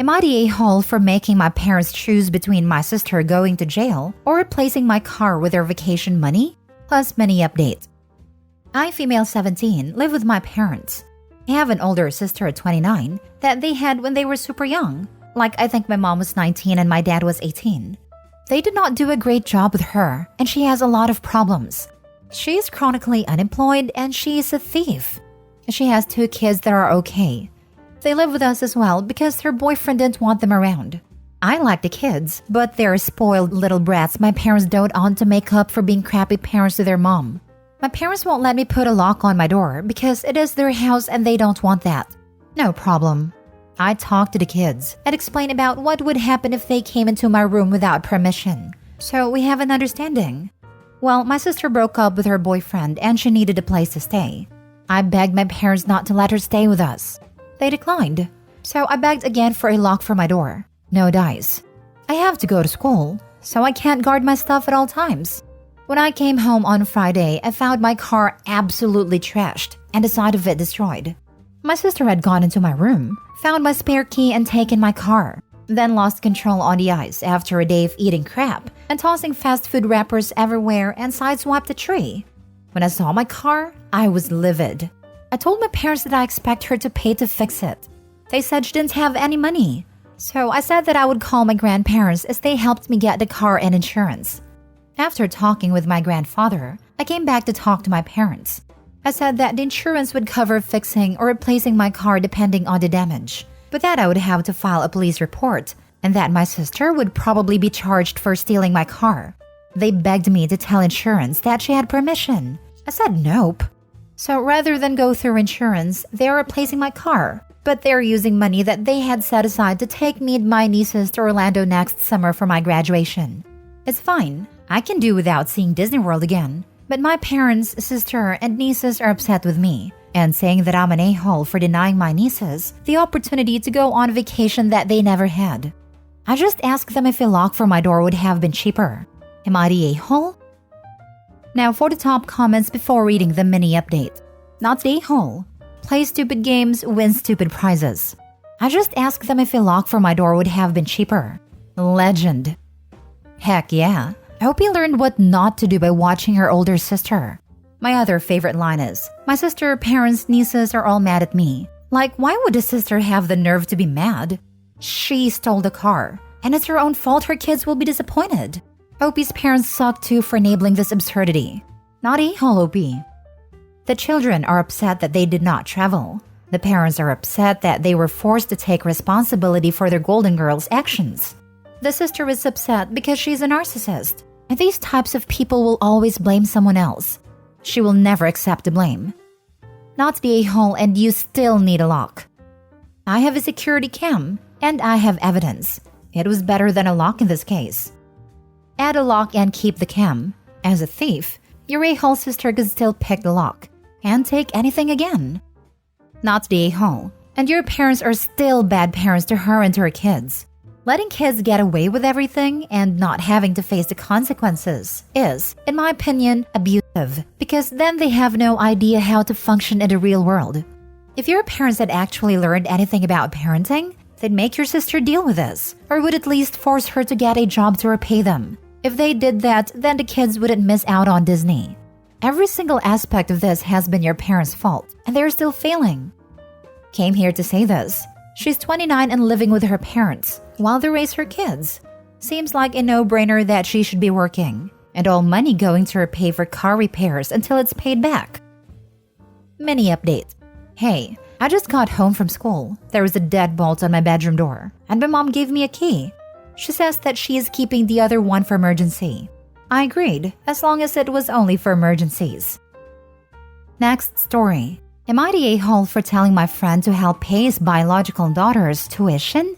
Am I the a-hole for making my parents choose between my sister going to jail or replacing my car with their vacation money? Plus many updates. I, female 17, live with my parents. I have an older sister at 29 that they had when they were super young. Like, I think my mom was 19 and my dad was 18. They did not do a great job with her, and she has a lot of problems. She is chronically unemployed and she is a thief. She has 2 kids that are okay. They live with us as well because her boyfriend didn't want them around. I like the kids, but they're spoiled little brats my parents dote on to make up for being crappy parents to their mom. My parents won't let me put a lock on my door because it is their house and they don't want that. No problem. I talk to the kids and explain about what would happen if they came into my room without permission. So we have an understanding. Well, my sister broke up with her boyfriend and she needed a place to stay. I begged my parents not to let her stay with us. They declined. So I begged again for a lock for my door. No dice. I have to go to school, so I can't guard my stuff at all times. When I came home on Friday, I found my car absolutely trashed and the side of it destroyed. My sister had gone into my room, found my spare key and taken my car, then lost control on the ice after a day of eating crap and tossing fast food wrappers everywhere and sideswiped a tree. When I saw my car, I was livid. I told my parents that I expect her to pay to fix it. They said she didn't have any money. So I said that I would call my grandparents as they helped me get the car and insurance. After talking with my grandfather, I came back to talk to my parents. I said that the insurance would cover fixing or replacing my car depending on the damage, but that I would have to file a police report and that my sister would probably be charged for stealing my car. They begged me to tell insurance that she had permission. I said nope. So rather than go through insurance, they are replacing my car, but they're using money that they had set aside to take me and my nieces to Orlando next summer for my graduation. It's fine. I can do without seeing Disney World again. But my parents, sister, and nieces are upset with me and saying that I'm an a-hole for denying my nieces the opportunity to go on a vacation that they never had. I just asked them if a lock for my door would have been cheaper. Am I the a-hole? Now for the top comments before reading the mini update. Not the a-hole. Play stupid games, win stupid prizes. I just asked them if a lock for my door would have been cheaper. Legend. Heck yeah. I hope you learned what not to do by watching her older sister. My other favorite line is, my sister, parents, nieces are all mad at me. Like, why would a sister have the nerve to be mad? She stole the car, and it's her own fault her kids will be disappointed. Opie's parents suck too for enabling this absurdity. Not a-hole, Opie. The children are upset that they did not travel. The parents are upset that they were forced to take responsibility for their Golden Girls' actions. The sister is upset because she's a narcissist, and these types of people will always blame someone else. She will never accept the blame. Not the a-hole, and you still need a lock. I have a security cam, and I have evidence. It was better than a lock in this case. Add a lock and keep the cam. As a thief, your a-hole sister could still pick the lock and take anything again. Not the a-hole, and your parents are still bad parents to her and to her kids. Letting kids get away with everything and not having to face the consequences is, in my opinion, abusive because then they have no idea how to function in the real world. If your parents had actually learned anything about parenting, they'd make your sister deal with this, or would at least force her to get a job to repay them. If they did that, then the kids wouldn't miss out on Disney. Every single aspect of this has been your parents' fault, and they're still failing. Came here to say this. She's 29 and living with her parents while they raise her kids. Seems like a no-brainer that she should be working, and all money going to repay for car repairs until it's paid back. Mini update. Hey, I just got home from school. There was a deadbolt on my bedroom door, and my mom gave me a key. She says that she is keeping the other one for emergency. I agreed, as long as it was only for emergencies. Next story. Am I the a-hole for telling my friend to help pay his biological daughter's tuition?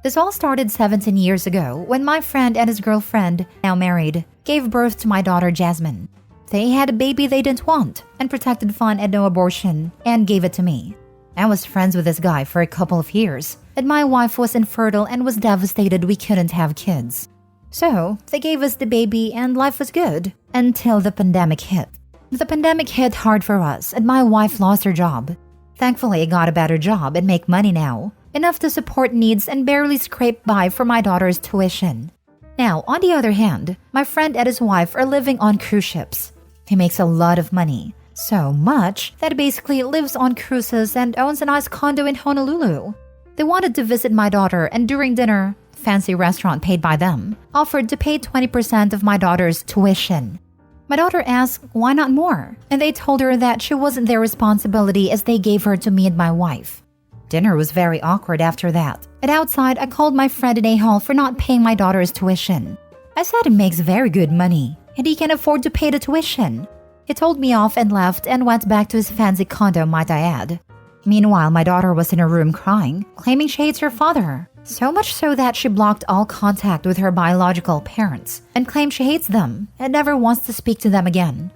This all started 17 years ago when my friend and his girlfriend, now married, gave birth to my daughter Jasmine. They had a baby they didn't want and protected fun and no abortion and gave it to me. I was friends with this guy for a couple of years, and my wife was infertile and was devastated we couldn't have kids. So, they gave us the baby and life was good until the pandemic hit. The pandemic hit hard for us and my wife lost her job. Thankfully, I got a better job and make money now, enough to support needs and barely scrape by for my daughter's tuition. Now, on the other hand, my friend and his wife are living on cruise ships. He makes a lot of money, so much that he basically lives on cruises and owns a nice condo in Honolulu. They wanted to visit my daughter, and during dinner, fancy restaurant paid by them, offered to pay 20% of my daughter's tuition. My daughter asked why not more, and they told her that she wasn't their responsibility as they gave her to me and my wife. Dinner was very awkward after that, and outside I called my friend in a hall for not paying my daughter's tuition. I said he makes very good money, and he can afford to pay the tuition. He told me off and left and went back to his fancy condo, might I add. Meanwhile, my daughter was in her room crying, claiming she hates her father. So much so that she blocked all contact with her biological parents and claimed she hates them and never wants to speak to them again.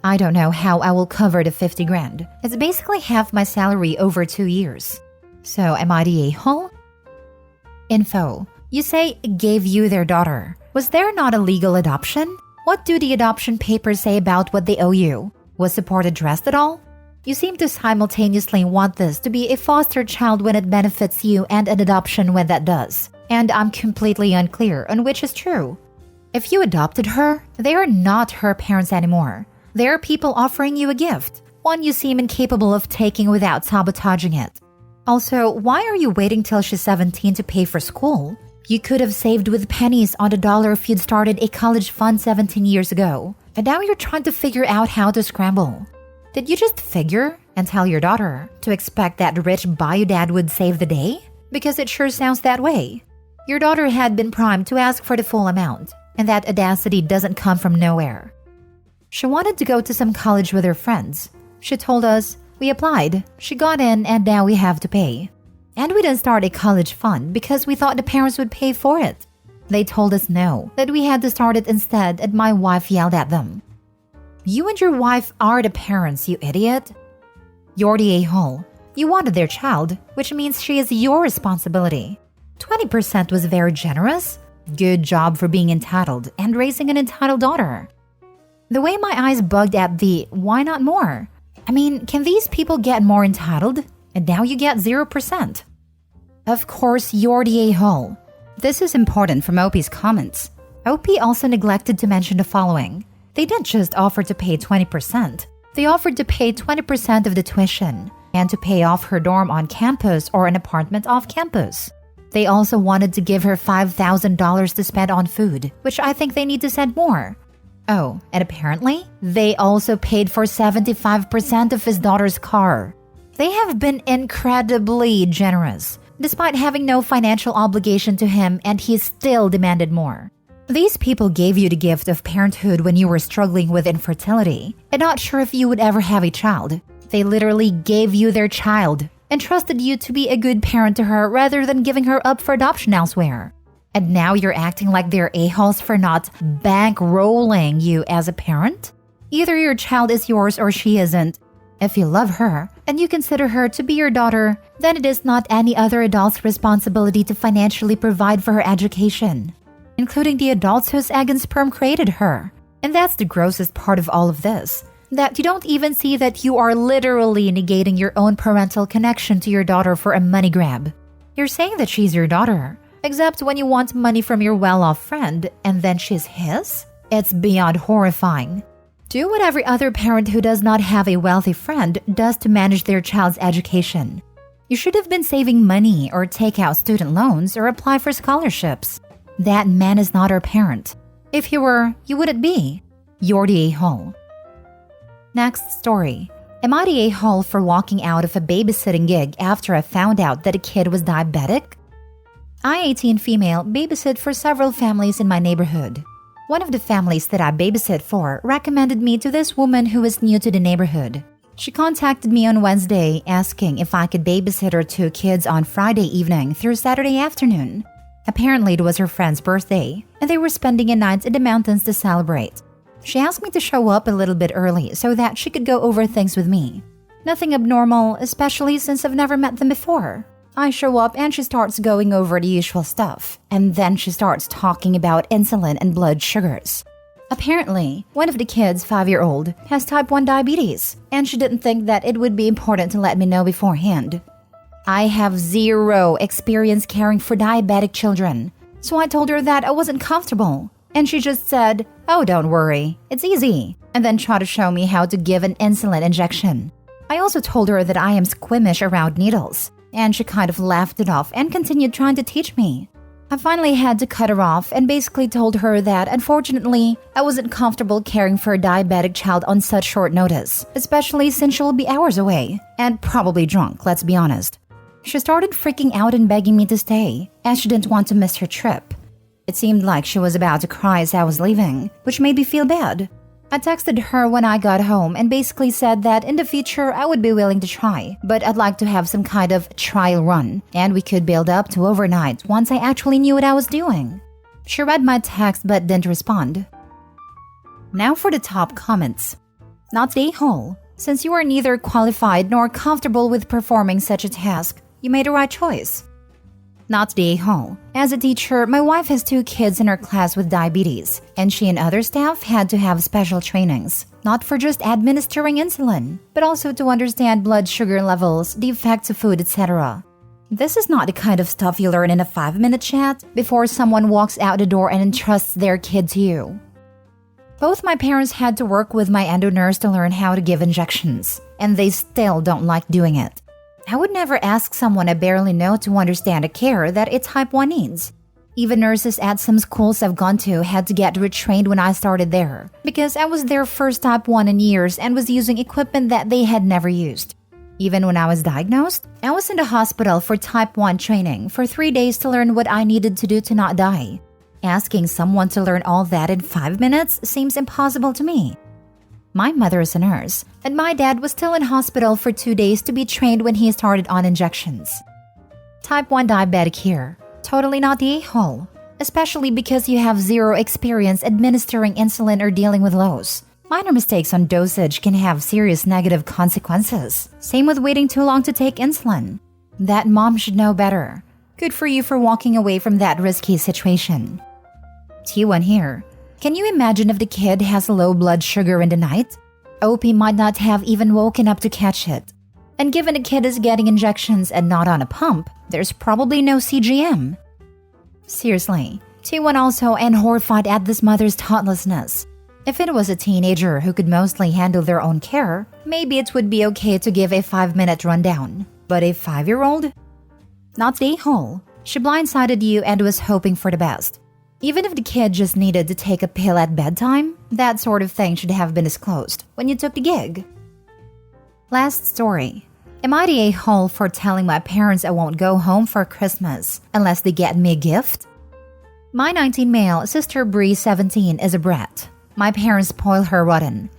I don't know how I will cover the 50 grand. It's basically half my salary over 2 years. So am I the a-hole? Info. You say gave you their daughter. Was there not a legal adoption? What do the adoption papers say about what they owe you? Was support addressed at all? You seem to simultaneously want this to be a foster child when it benefits you and an adoption when that does. And I'm completely unclear on which is true. If you adopted her, they are not her parents anymore. They are people offering you a gift, one you seem incapable of taking without sabotaging it. Also, why are you waiting till she's 17 to pay for school? You could have saved with pennies on the dollar if you'd started a college fund 17 years ago. And now you're trying to figure out how to scramble. Did you just figure and tell your daughter to expect that rich bio dad would save the day? Because it sure sounds that way. Your daughter had been primed to ask for the full amount, and that audacity doesn't come from nowhere. She wanted to go to some college with her friends. She told us, we applied, she got in, and now we have to pay. And we didn't start a college fund because we thought the parents would pay for it. They told us no, that we had to start it instead, and my wife yelled at them. You and your wife are the parents, you idiot. You're the a-hole. You wanted their child, which means she is your responsibility. 20% was very generous. Good job for being entitled and raising an entitled daughter. The way my eyes bugged at the why not more? I mean, can these people get more entitled? And now you get 0%. Of course, you're the a-hole. This is important from OP's comments. OP also neglected to mention the following. They didn't just offer to pay 20%. They offered to pay 20% of the tuition and to pay off her dorm on campus or an apartment off campus. They also wanted to give her $5,000 to spend on food, which I think they need to send more. Oh, and apparently, they also paid for 75% of his daughter's car. They have been incredibly generous, despite having no financial obligation to him, and he still demanded more. These people gave you the gift of parenthood when you were struggling with infertility and not sure if you would ever have a child. They literally gave you their child and trusted you to be a good parent to her rather than giving her up for adoption elsewhere. And now you're acting like they're a-holes for not bankrolling you as a parent? Either your child is yours or she isn't. If you love her and you consider her to be your daughter, then it is not any other adult's responsibility to financially provide for her education, including the adults whose egg and sperm created her. And that's the grossest part of all of this, that you don't even see that you are literally negating your own parental connection to your daughter for a money grab. You're saying that she's your daughter, except when you want money from your well-off friend and then she's his? It's beyond horrifying. Do what every other parent who does not have a wealthy friend does to manage their child's education. You should have been saving money or take out student loans or apply for scholarships. That man is not our parent. If he were, you wouldn't be. You're the a-hole. Next story. Am I the a-hole for walking out of a babysitting gig after I found out that a kid was diabetic? I, 18 female, babysit for several families in my neighborhood. One of the families that I babysit for recommended me to this woman who is new to the neighborhood. She contacted me on Wednesday asking if I could babysit her 2 kids on Friday evening through Saturday afternoon. Apparently it was her friend's birthday, and they were spending a night in the mountains to celebrate. She asked me to show up a little bit early so that she could go over things with me. Nothing abnormal, especially since I've never met them before. I show up and she starts going over the usual stuff, and then she starts talking about insulin and blood sugars. Apparently, one of the kids, 5-year-old, has type 1 diabetes, and she didn't think that it would be important to let me know beforehand. I have zero experience caring for diabetic children. So I told her that I wasn't comfortable. And she just said, "Oh, don't worry, it's easy," and then tried to show me how to give an insulin injection. I also told her that I am squeamish around needles, and she kind of laughed it off and continued trying to teach me. I finally had to cut her off and basically told her that unfortunately, I wasn't comfortable caring for a diabetic child on such short notice, especially since she'll be hours away, and probably drunk, let's be honest. She started freaking out and begging me to stay, as she didn't want to miss her trip. It seemed like she was about to cry as I was leaving, which made me feel bad. I texted her when I got home and basically said that in the future I would be willing to try, but I'd like to have some kind of trial run, and we could build up to overnight once I actually knew what I was doing. She read my text but didn't respond. Now for the top comments. Not the a-hole. Since you are neither qualified nor comfortable with performing such a task, you made the right choice. Not the a-hole. As a teacher, my wife has 2 kids in her class with diabetes, and she and other staff had to have special trainings, not for just administering insulin, but also to understand blood sugar levels, the effects of food, etc. This is not the kind of stuff you learn in a 5-minute chat before someone walks out the door and entrusts their kid to you. Both my parents had to work with my endo nurse to learn how to give injections, and they still don't like doing it. I would never ask someone I barely know to understand a care that a type 1 needs. Even nurses at some schools I've gone to had to get retrained when I started there, because I was their first type 1 in years and was using equipment that they had never used. Even when I was diagnosed, I was in the hospital for type 1 training for 3 days to learn what I needed to do to not die. Asking someone to learn all that in 5 minutes seems impossible to me. My mother is a nurse, and my dad was still in hospital for 2 days to be trained when he started on injections. Type 1 diabetic here. Totally not the a-hole. Especially because you have zero experience administering insulin or dealing with lows. Minor mistakes on dosage can have serious negative consequences. Same with waiting too long to take insulin. That mom should know better. Good for you for walking away from that risky situation. T1 here. Can you imagine if the kid has low blood sugar in the night? OP might not have even woken up to catch it. And given the kid is getting injections and not on a pump, there's probably no CGM. Seriously, T1 also and horrified at this mother's thoughtlessness. If it was a teenager who could mostly handle their own care, maybe it would be okay to give a 5-minute rundown. But a 5-year-old? Not the a-hole. She blindsided you and was hoping for the best. Even if the kid just needed to take a pill at bedtime, that sort of thing should have been disclosed when you took the gig. Last story. Am I the a-hole for telling my parents I won't go home for Christmas unless they get me a gift? My 19 male sister Bree 17 is a brat. My parents spoil her rotten.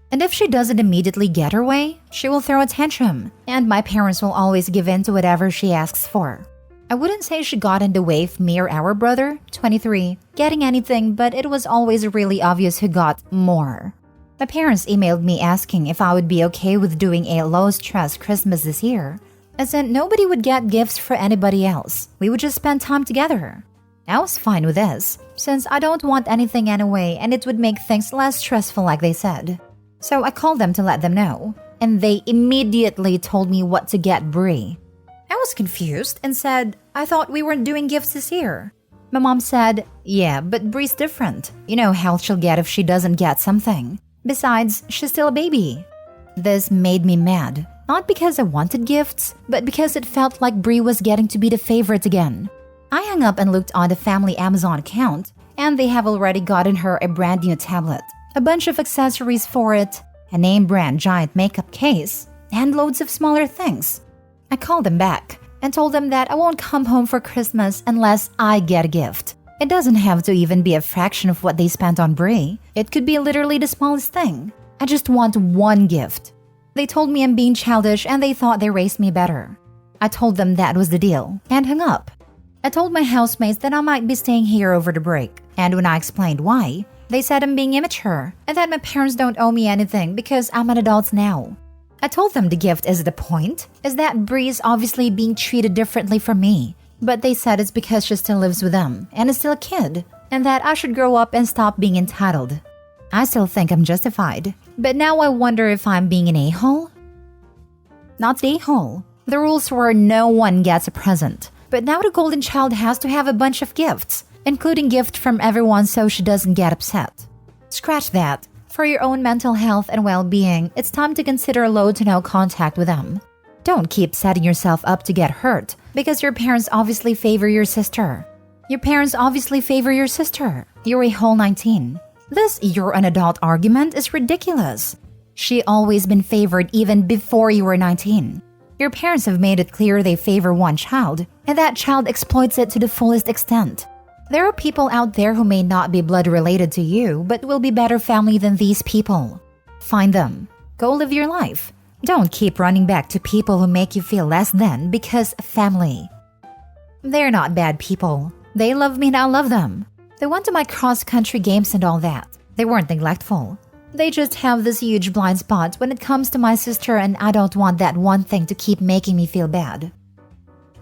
And if she doesn't immediately get her way, she will throw a tantrum, and my parents will always give in to whatever she asks for. I wouldn't say she got in the way of me or our brother, 23, getting anything, but it was always really obvious who got more. My parents emailed me asking if I would be okay with doing a low-stress Christmas this year, as in nobody would get gifts for anybody else. We would just spend time together. I was fine with this, since I don't want anything anyway and it would make things less stressful like they said. So I called them to let them know, and they immediately told me what to get Bree. I was confused and said, I thought we weren't doing gifts this year. My mom said, yeah, but Bree's different. You know how she'll get if she doesn't get something. Besides, she's still a baby. This made me mad. Not because I wanted gifts, but because it felt like Bree was getting to be the favorite again. I hung up and looked on the family Amazon account, and they have already gotten her a brand new tablet, a bunch of accessories for it, a name brand giant makeup case, and loads of smaller things. I called them back and told them that I won't come home for Christmas unless I get a gift. It doesn't have to even be a fraction of what they spent on Bree. It could be literally the smallest thing. I just want one gift. They told me I'm being childish and they thought they raised me better. I told them that was the deal and hung up. I told my housemates that I might be staying here over the break, and when I explained why, they said I'm being immature and that my parents don't owe me anything because I'm an adult now. I told them the gift is the point, is that Bree is obviously being treated differently from me, but they said it's because she still lives with them and is still a kid, and that I should grow up and stop being entitled. I still think I'm justified, but now I wonder if I'm being an a-hole? Not the a-hole. The rules were no one gets a present. But now the golden child has to have a bunch of gifts, including gifts from everyone so she doesn't get upset. Scratch that. For your own mental health and well-being, it's time to consider low to no contact with them. Don't keep setting yourself up to get hurt because your parents obviously favor your sister. Your parents obviously favor your sister. You're a whole 19. This "you're an adult" argument is ridiculous. She always been favored even before you were 19. Your parents have made it clear they favor one child, and that child exploits it to the fullest extent. There are people out there who may not be blood related to you, but will be better family than these people. Find them. Go live your life. Don't keep running back to people who make you feel less than because family. They're not bad people. They love me and I love them. They went to my cross-country games and all that. They weren't neglectful. They just have this huge blind spot when it comes to my sister, and I don't want that one thing to keep making me feel bad.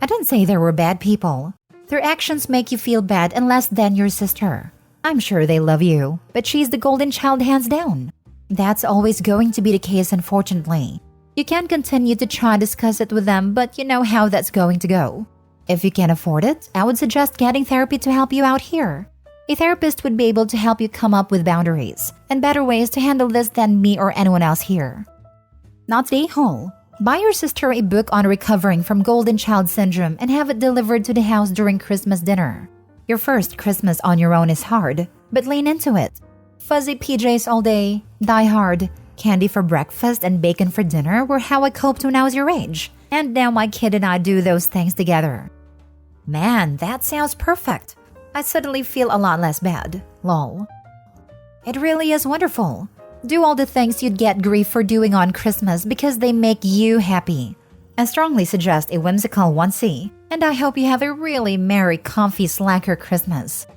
I didn't say they were bad people. Their actions make you feel bad and less than your sister. I'm sure they love you, but she's the golden child hands down. That's always going to be the case, unfortunately. You can continue to try to discuss it with them, but you know how that's going to go. If you can't afford it, I would suggest getting therapy to help you out here. A therapist would be able to help you come up with boundaries and better ways to handle this than me or anyone else here. Not stay whole. Buy your sister a book on recovering from golden child syndrome and have it delivered to the house during Christmas dinner. Your first Christmas on your own is hard, but lean into it. Fuzzy PJs all day, Die Hard, candy for breakfast and bacon for dinner were how I coped when I was your age. And now my kid and I do those things together. Man, that sounds perfect. I suddenly feel a lot less bad. Lol. It really is wonderful. Do all the things you'd get grief for doing on Christmas because they make you happy. I strongly suggest a whimsical onesie, and I hope you have a really merry, comfy slacker Christmas.